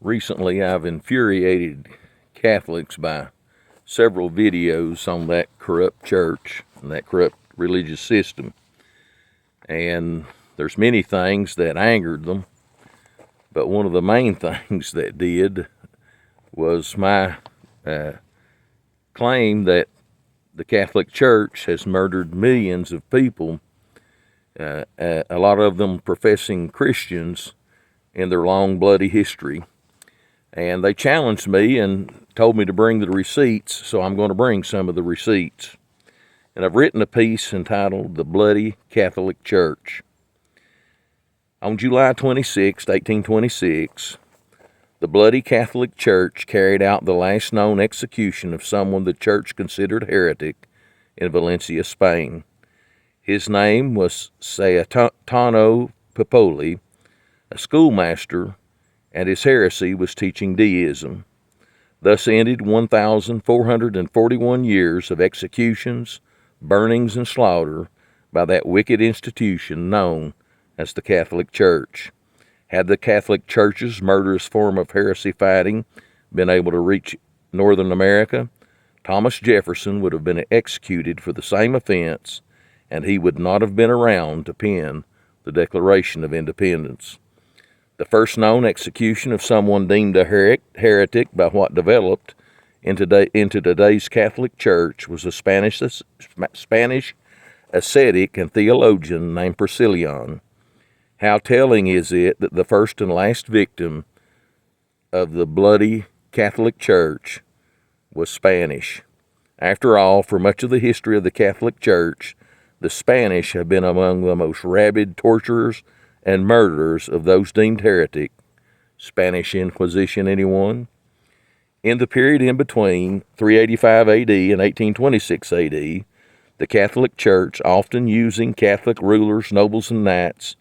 Recently, I've infuriated Catholics by several videos on that corrupt church and that corrupt religious system. And there's many things that angered them, but one of the main things that did was my claim that the Catholic Church has murdered millions of people, a lot of them professing Christians, in their long, bloody history. And they challenged me and told me to bring the receipts, so I'm going to bring some of the receipts. And I've written a piece entitled The Bloody Catholic Church. On July 26, 1826, the Bloody Catholic Church carried out the last known execution of someone the Church considered heretic in Valencia, Spain. His name was Sayetano Pepoli, a schoolmaster, and his heresy was teaching deism. Thus ended 1,441 years of executions, burnings, and slaughter by that wicked institution known as the Catholic Church. Had the Catholic Church's murderous form of heresy fighting been able to reach Northern America, Thomas Jefferson would have been executed for the same offense, and he would not have been around to pen the Declaration of Independence. The first known execution of someone deemed a heretic by what developed into today's Catholic Church was a Spanish ascetic and theologian named Priscillian. How telling is it that the first and last victim of the bloody Catholic Church was Spanish. After all, for much of the history of the Catholic Church, the Spanish have been among the most rabid torturers and murderers of those deemed heretic. Spanish Inquisition, anyone? In the period in between 385 AD and 1826 AD, the Catholic Church, often using Catholic rulers, nobles, and knights,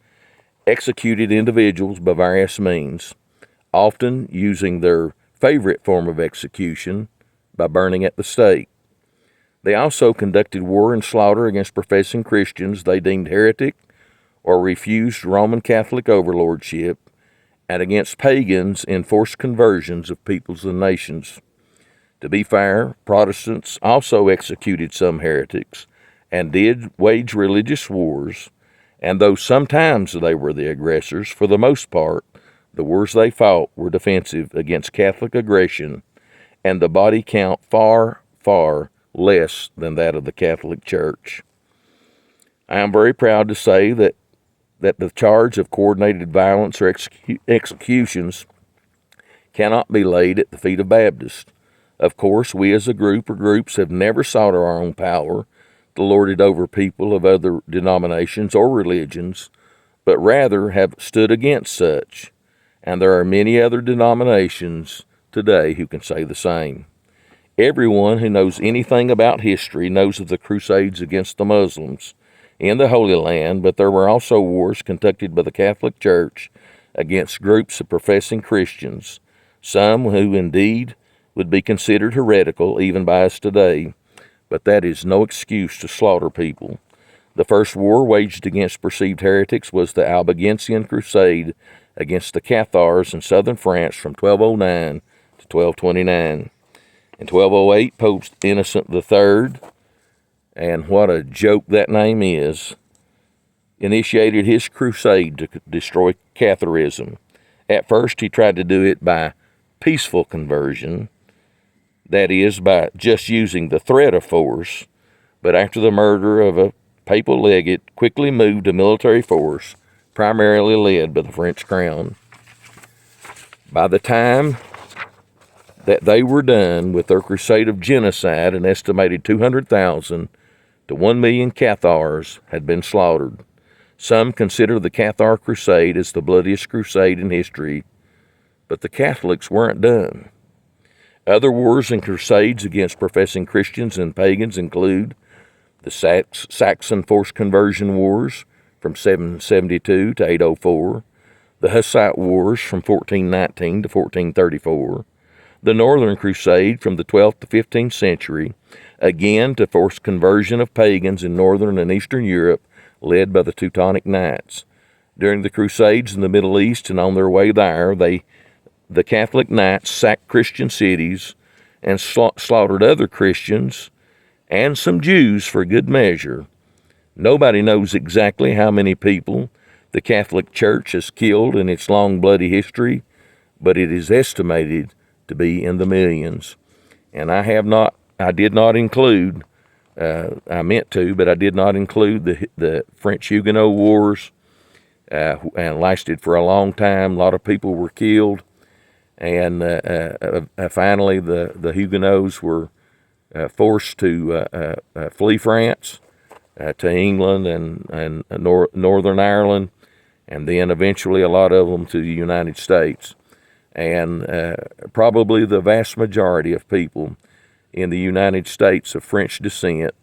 executed individuals by various means, often using their favorite form of execution by burning at the stake. They also conducted war and slaughter against professing Christians they deemed heretic or refused Roman Catholic overlordship, and against pagans in forced conversions of peoples and nations. To be fair, Protestants also executed some heretics and did wage religious wars, and though sometimes they were the aggressors, for the most part, the wars they fought were defensive against Catholic aggression, and the body count far, far less than that of the Catholic Church. I am very proud to say that the charge of coordinated violence or executions cannot be laid at the feet of Baptists. Of course, we as a group or groups have never sought our own power to lord it over people of other denominations or religions, but rather have stood against such, and there are many other denominations today who can say the same. Everyone who knows anything about history knows of the Crusades against the Muslims in the Holy Land, but there were also wars conducted by the Catholic Church against groups of professing Christians, some who indeed would be considered heretical even by us today, but that is no excuse to slaughter people. The first war waged against perceived heretics was the Albigensian Crusade against the Cathars in southern France from 1209 to 1229. In 1208, Pope Innocent III, and what a joke that name is, initiated his crusade to destroy Catholicism. At first, he tried to do it by peaceful conversion, that is, by just using the threat of force, but after the murder of a papal legate, quickly moved to military force, primarily led by the French crown. By the time that they were done with their crusade of genocide, an estimated 200,000 to 1 million Cathars had been slaughtered. Some consider the Cathar Crusade as the bloodiest crusade in history, but the Catholics weren't done. Other wars and crusades against professing Christians and pagans include the Saxon Forced Conversion Wars from 772 to 804, the Hussite Wars from 1419 to 1434, the Northern Crusade from the 12th to 15th century, again to force conversion of pagans in Northern and Eastern Europe, led by the Teutonic Knights. During the Crusades in the Middle East and on their way there, they the Catholic Knights sacked Christian cities and slaughtered other Christians and some Jews for good measure. Nobody knows exactly how many people the Catholic Church has killed in its long bloody history, but it is estimated to be in the millions. And I did not include, I meant to, but I did not include the French Huguenot Wars, and lasted for a long time. A lot of people were killed, and finally the Huguenots were forced to flee France to England and Northern Ireland, and then eventually a lot of them to the United States. And probably the vast majority of people in the United States of French descent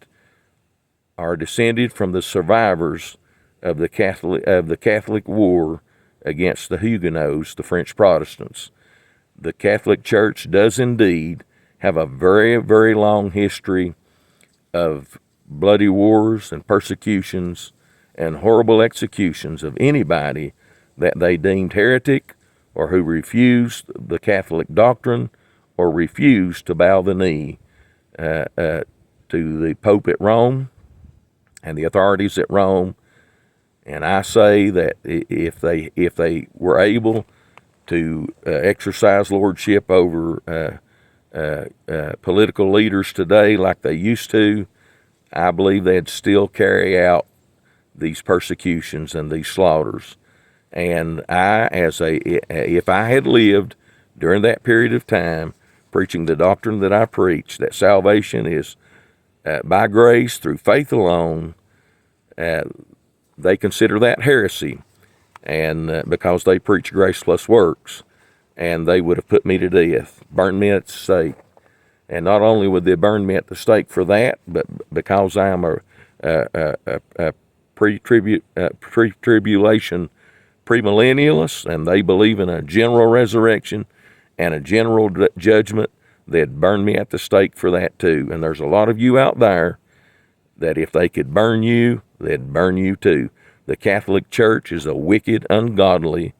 are descended from the survivors of the Catholic War against the Huguenots, the French Protestants. The Catholic Church does indeed have a very, very long history of bloody wars and persecutions and horrible executions of anybody that they deemed heretic or who refused the Catholic doctrine or refused to bow the knee to the Pope at Rome and the authorities at Rome. And I say that if they were able to exercise lordship over political leaders today like they used to, I believe they'd still carry out these persecutions and these slaughters. And if I had lived during that period of time, preaching the doctrine that I preach, that salvation is by grace through faith alone, they consider that heresy, and because they preach grace plus works, and they would have put me to death, burned me at the stake. And not only would they burn me at the stake for that, but because I am a pre-tribulation premillennialist, and they believe in a general resurrection and a general judgment, they'd burn me at the stake for that too. And there's a lot of you out there that if they could burn you, they'd burn you too. The Catholic Church is a wicked, ungodly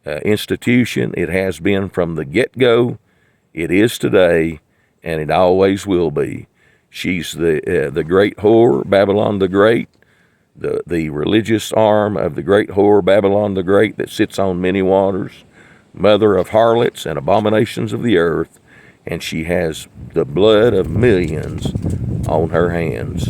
institution. It has been from the get-go. It is today, and it always will be. She's the great whore, Babylon the Great, the religious arm of the great whore, Babylon the Great, that sits on many waters, mother of harlots and abominations of the earth, and she has the blood of millions on her hands.